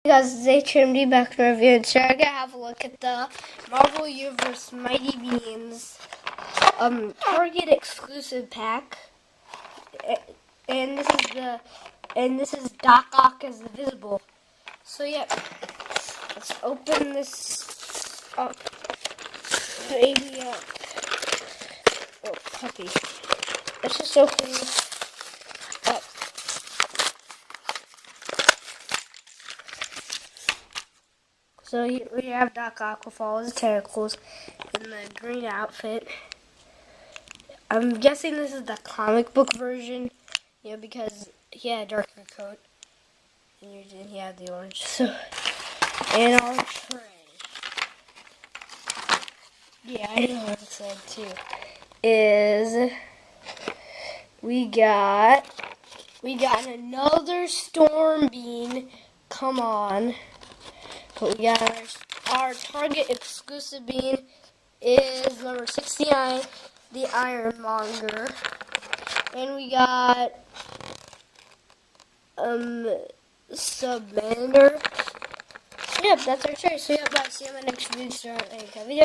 Guys, it's HMD back to review, and today we're gonna have a look at the Marvel Universe Mighty Beans Target exclusive pack. And this is Doc Ock as the Visible. So yeah, let's open this up. Baby up. Oh, puppy. Let's just open this up. So we have Doc Ock with all his tentacles in the green outfit. I'm guessing this is the comic book version, because he had a darker coat, and he had the orange. So, and our tray. Yeah, I know what it said too. Is we got another Storm Bean. Come on. But we got our Target exclusive bean is number 69, the Ironmonger. And we got Submander. Yep, that's our tray. So yeah, bye. See you in my next video.